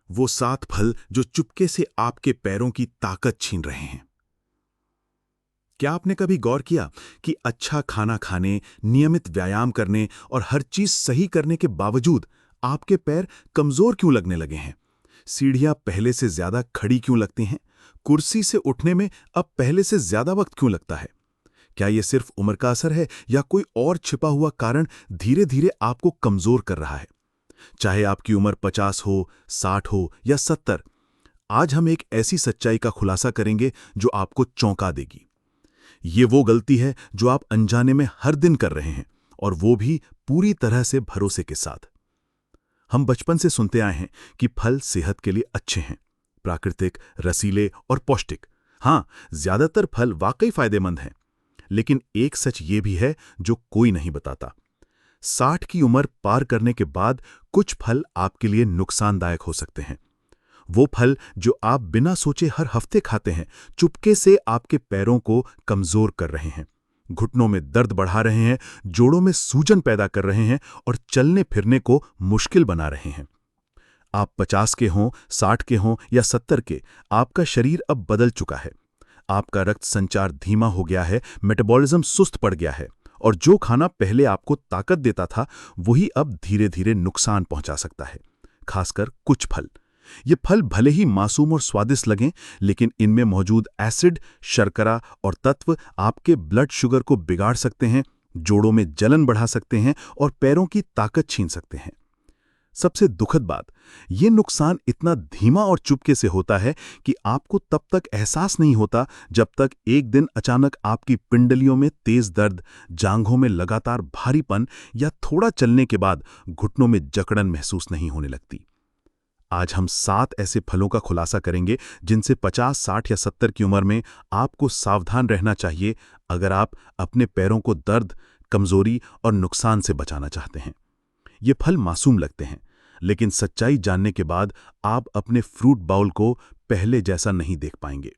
वो 7 फल जो चुपके से आपके पैरों की ताकत छीन रहे हैं। क्या आपने कभी गौर किया कि अच्छा खाना खाने, नियमित व्यायाम करने और हर चीज सही करने के बावजूद आपके पैर कमजोर क्यों लगने लगे हैं? सीढ़ियां पहले से ज्यादा खड़ी क्यों लगती हैं? कुर्सी से उठने में अब पहले से ज्यादा वक्त क्यों लगता है? क्या यह सिर्फ उम्र का असर है या कोई और छिपा हुआ कारण धीरे धीरे आपको कमजोर कर रहा है? चाहे आपकी उम्र 50 हो, 60 हो या 70, आज हम एक ऐसी सच्चाई का खुलासा करेंगे जो आपको चौंका देगी। ये वो गलती है जो आप अनजाने में हर दिन कर रहे हैं, और वो भी पूरी तरह से भरोसे के साथ। हम बचपन से सुनते आए हैं कि फल सेहत के लिए अच्छे हैं, प्राकृतिक, रसीले और पौष्टिक। हाँ, ज्यादातर फल वाकई फायदेमंद हैं, लेकिन एक सच ये भी है जो कोई नहीं बताता। 60 की उम्र पार करने के बाद कुछ फल आपके लिए नुकसानदायक हो सकते हैं। वो फल जो आप बिना सोचे हर हफ्ते खाते हैं, चुपके से आपके पैरों को कमजोर कर रहे हैं, घुटनों में दर्द बढ़ा रहे हैं, जोड़ों में सूजन पैदा कर रहे हैं और चलने फिरने को मुश्किल बना रहे हैं। आप 50 के हों, 60 के हों या 70 के, आपका शरीर अब बदल चुका है। आपका रक्त संचार धीमा हो गया है, मेटाबॉलिज्म सुस्त पड़ गया है, और जो खाना पहले आपको ताकत देता था वही अब धीरे धीरे नुकसान पहुंचा सकता है। खासकर कुछ फल। ये फल भले ही मासूम और स्वादिष्ट लगें, लेकिन इनमें मौजूद एसिड, शर्करा और तत्व आपके ब्लड शुगर को बिगाड़ सकते हैं, जोड़ों में जलन बढ़ा सकते हैं और पैरों की ताकत छीन सकते हैं। सबसे दुखद बात, ये नुकसान इतना धीमा और चुपके से होता है कि आपको तब तक एहसास नहीं होता जब तक एक दिन अचानक आपकी पिंडलियों में तेज दर्द, जांघों में लगातार भारीपन या थोड़ा चलने के बाद घुटनों में जकड़न महसूस नहीं होने लगती। आज हम 7 ऐसे फलों का खुलासा करेंगे जिनसे 50, 60 या 70 की उम्र में आपको सावधान रहना चाहिए अगर आप अपने पैरों को दर्द, कमजोरी और नुकसान से बचाना चाहते हैं। ये फल मासूम लगते हैं, लेकिन सच्चाई जानने के बाद आप अपने फ्रूट बाउल को पहले जैसा नहीं देख पाएंगे।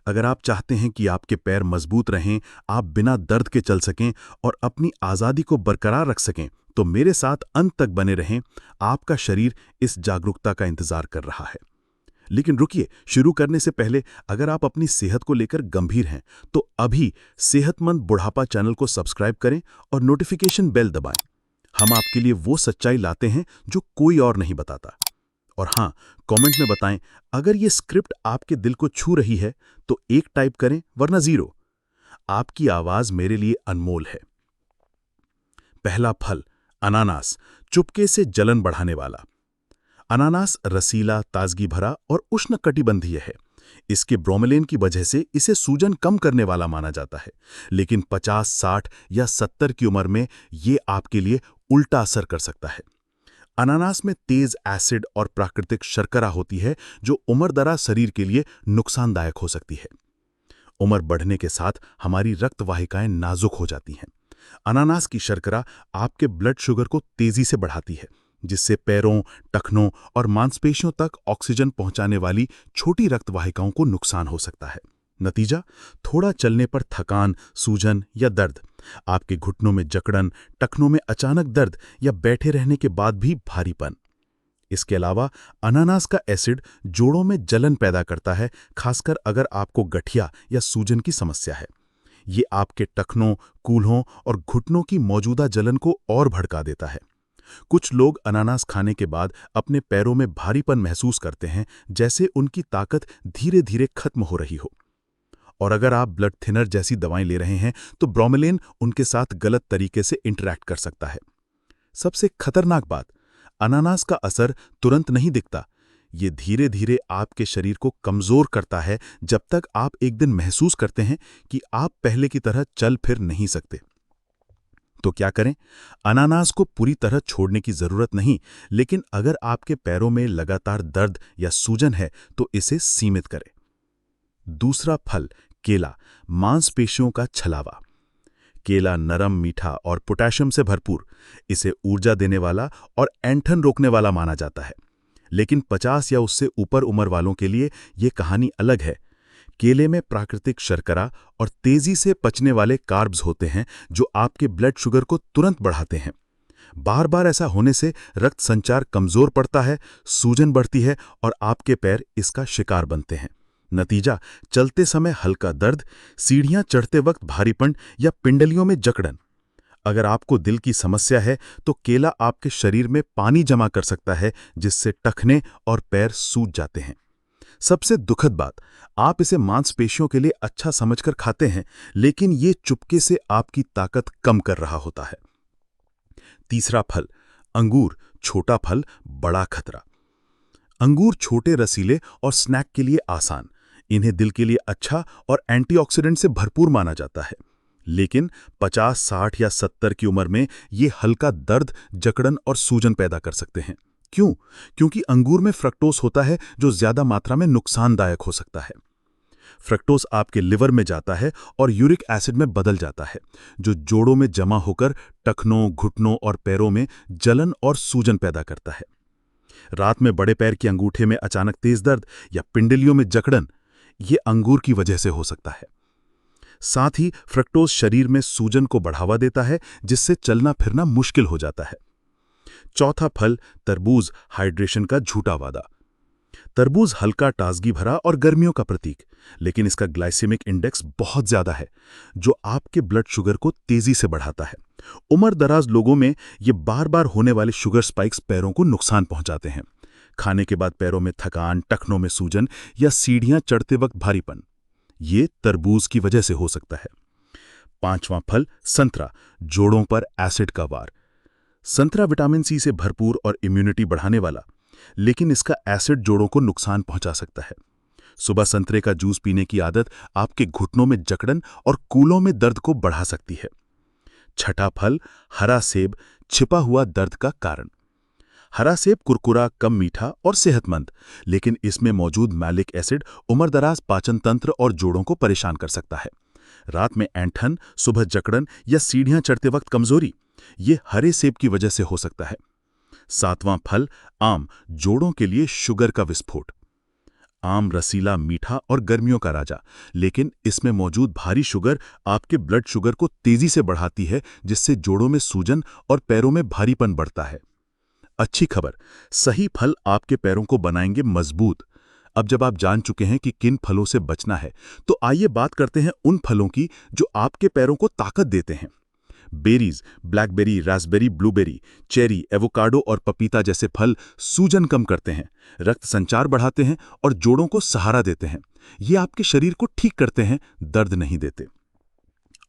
अगर आप चाहते हैं कि आपके पैर मजबूत रहें, आप बिना दर्द के चल सकें और अपनी आज़ादी को बरकरार रख सकें, तो मेरे साथ अंत तक बने रहें। आपका शरीर इस जागरूकता का इंतजार कर रहा है। लेकिन रुकिए, शुरू करने से पहले अगर आप अपनी सेहत को लेकर गंभीर हैं, तो अभी सेहतमंद बुढ़ापा चैनल को सब्सक्राइब करें और नोटिफिकेशन बेल दबाएं। हम आपके लिए वो सच्चाई लाते हैं जो कोई और नहीं बताता। और हाँ, कमेंट में बताएं अगर ये स्क्रिप्ट आपके दिल को छू रही है तो 1 टाइप करें, वरना 0। आपकी आवाज मेरे लिए अनमोल है। पहला फल, अनानास, चुपके से जलन बढ़ाने वाला। अनानास रसीला, ताजगी भरा और उष्णकटिबंधीय है। इसके ब्रोमेलेन की वजह से इसे सूजन कम करने वाला माना जाता है, लेकिन 50, 60 या 70 की उम्र में ये आपके लिए उल्टा असर कर सकता है। अनानास में तेज एसिड और प्राकृतिक शर्करा होती है जो उम्रदराज शरीर के लिए नुकसानदायक हो सकती है। उम्र बढ़ने के साथ हमारी रक्त वाहिकाएं नाजुक हो जाती हैं। अनानास की शर्करा आपके ब्लड शुगर को तेजी से बढ़ाती है, जिससे पैरों, टखनों और मांसपेशियों तक ऑक्सीजन पहुंचाने वाली छोटी रक्त वाहिकाओं को नुकसान हो सकता है। नतीजा, थोड़ा चलने पर थकान, सूजन या दर्द, आपके घुटनों में जकड़न, टखनों में अचानक दर्द या बैठे रहने के बाद भी भारीपन। इसके अलावा अनानास का एसिड जोड़ों में जलन पैदा करता है, खासकर अगर आपको गठिया या सूजन की समस्या है। ये आपके टखनों, कूल्हों और घुटनों की मौजूदा जलन को और भड़का देता है। कुछ लोग अनानास खाने के बाद अपने पैरों में भारीपन महसूस करते हैं, जैसे उनकी ताकत धीरे धीरे खत्म हो रही हो। और अगर आप ब्लड थिनर जैसी दवाएं ले रहे हैं तो ब्रोमेलेन उनके साथ गलत तरीके से इंटरैक्ट कर सकता है। सबसे खतरनाक बात, अनानास का असर तुरंत नहीं दिखता। ये धीरे धीरे आपके शरीर को कमजोर करता है, जब तक आप एक दिन महसूस करते हैं कि आप पहले की तरह चल फिर नहीं सकते। तो क्या करें? अनानास को पूरी तरह छोड़ने की जरूरत नहीं, लेकिन अगर आपके पैरों में लगातार दर्द या सूजन है तो इसे सीमित करें। दूसरा फल, केला, मांसपेशियों का छलावा। केला नरम, मीठा और पोटेशियम से भरपूर, इसे ऊर्जा देने वाला और ऐंठन रोकने वाला माना जाता है। लेकिन 50 या उससे ऊपर उम्र वालों के लिए यह कहानी अलग है। केले में प्राकृतिक शर्करा और तेजी से पचने वाले कार्ब्स होते हैं जो आपके ब्लड शुगर को तुरंत बढ़ाते हैं। बार बार ऐसा होने से रक्त संचार कमजोर पड़ता है, सूजन बढ़ती है और आपके पैर इसका शिकार बनते हैं। नतीजा, चलते समय हल्का दर्द, सीढ़ियां चढ़ते वक्त भारीपन या पिंडलियों में जकड़न। अगर आपको दिल की समस्या है तो केला आपके शरीर में पानी जमा कर सकता है, जिससे टखने और पैर सूज जाते हैं। सबसे दुखद बात, आप इसे मांसपेशियों के लिए अच्छा समझकर खाते हैं, लेकिन ये चुपके से आपकी ताकत कम कर रहा होता है। तीसरा फल, अंगूर, छोटा फल, बड़ा खतरा। अंगूर छोटे, रसीले और स्नैक के लिए आसान। इन्हें दिल के लिए अच्छा और एंटीऑक्सीडेंट से भरपूर माना जाता है। लेकिन 50, 60 या 70 की उम्र में ये हल्का दर्द, जकड़न और सूजन पैदा कर सकते हैं। क्यों? क्योंकि अंगूर में फ्रक्टोज होता है, जो ज्यादा मात्रा में नुकसानदायक हो सकता है। फ्रक्टोज आपके लिवर में जाता है और यूरिक एसिड में बदल जाता है, जो जोड़ों में जमा होकर टखनों, घुटनों और पैरों में जलन और सूजन पैदा करता है। रात में बड़े पैर के अंगूठे में अचानक तेज दर्द या पिंडलियों में जकड़न, ये अंगूर की वजह से हो सकता है। साथ ही फ्रक्टोज शरीर में सूजन को बढ़ावा देता है, जिससे चलना फिरना मुश्किल हो जाता है। चौथा फल, तरबूज, हाइड्रेशन का झूठा वादा। तरबूज हल्का, ताजगी भरा और गर्मियों का प्रतीक, लेकिन इसका ग्लाइसेमिक इंडेक्स बहुत ज्यादा है, जो आपके ब्लड शुगर को तेजी से बढ़ाता है। उम्र दराज लोगों में ये बार बार होने वाले शुगर स्पाइक्स पैरों को नुकसान पहुंचाते हैं। खाने के बाद पैरों में थकान, टखनों में सूजन या सीढ़ियां चढ़ते वक्त भारीपन, ये तरबूज की वजह से हो सकता है। पांचवां फल, संतरा, जोड़ों पर एसिड का वार। संतरा विटामिन सी से भरपूर और इम्यूनिटी बढ़ाने वाला, लेकिन इसका एसिड जोड़ों को नुकसान पहुंचा सकता है। सुबह संतरे का जूस पीने की आदत आपके घुटनों में जकड़न और कूलों में दर्द को बढ़ा सकती है। छठा फल, हरा सेब, छिपा हुआ दर्द का कारण। हरा सेब कुरकुरा, कम मीठा और सेहतमंद, लेकिन इसमें मौजूद मैलिक एसिड उम्रदराज पाचन तंत्र और जोड़ों को परेशान कर सकता है। रात में ऐंठन, सुबह जकड़न या सीढ़ियां चढ़ते वक्त कमजोरी, ये हरे सेब की वजह से हो सकता है। सातवां फल, आम, जोड़ों के लिए शुगर का विस्फोट। आम रसीला, मीठा और गर्मियों का राजा, लेकिन इसमें मौजूद भारी शुगर आपके ब्लड शुगर को तेजी से बढ़ाती है, जिससे जोड़ों में सूजन और पैरों में भारीपन बढ़ता है। अच्छी खबर, सही फल आपके पैरों को बनाएंगे मजबूत। अब जब आप जान चुके हैं कि किन फलों से बचना है, तो आइए बात करते हैं उन फलों की जो आपके पैरों को ताकत देते हैं। Berries, blackberry, Raspberry, blueberry, cherry, avocado और पपीता जैसे फल सूजन कम करते हैं, रक्त संचार बढ़ाते हैं और जोड़ों को सहारा देते हैं। ये आपके शरीर को ठीक करते हैं, दर्द नहीं देते।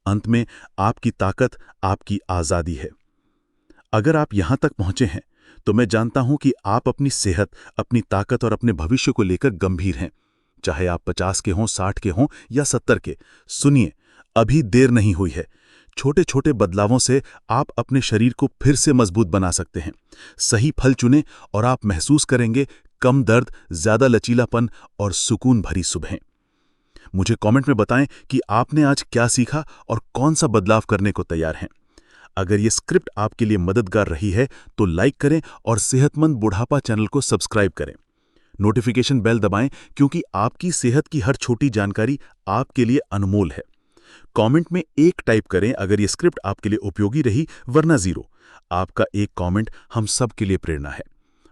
अंत में, आपकी ताकत आपकी आजादी है। अगर आप यहां तक पहुंचे हैं, तो मैं जानता हूं कि आप अपनी सेहत, अपनी ताकत और अपने भविष्य को लेकर गंभीर हैं। चाहे आप 50 के हों, 60 के हों या 70 के, सुनिए, अभी देर नहीं हुई है। छोटे छोटे बदलावों से आप अपने शरीर को फिर से मजबूत बना सकते हैं। सही फल चुनें और आप महसूस करेंगे कम दर्द, ज्यादा लचीलापन और सुकून भरी सुबहें। मुझे कमेंट में बताएं कि आपने आज क्या सीखा और कौन सा बदलाव करने को तैयार हैं। अगर ये स्क्रिप्ट आपके लिए मददगार रही है तो लाइक करें और सेहतमंद बुढ़ापा चैनल को सब्सक्राइब करें। नोटिफिकेशन बेल दबाएं, क्योंकि आपकी सेहत की हर छोटी जानकारी आपके लिए अनमोल है। कमेंट में 1 टाइप करें अगर ये स्क्रिप्ट आपके लिए उपयोगी रही, वरना 0। आपका एक कमेंट हम सब के लिए प्रेरणा है।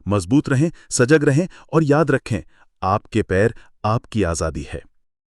मजबूत रहें, सजग रहें और याद रखें, आपके पैर आपकी आजादी है।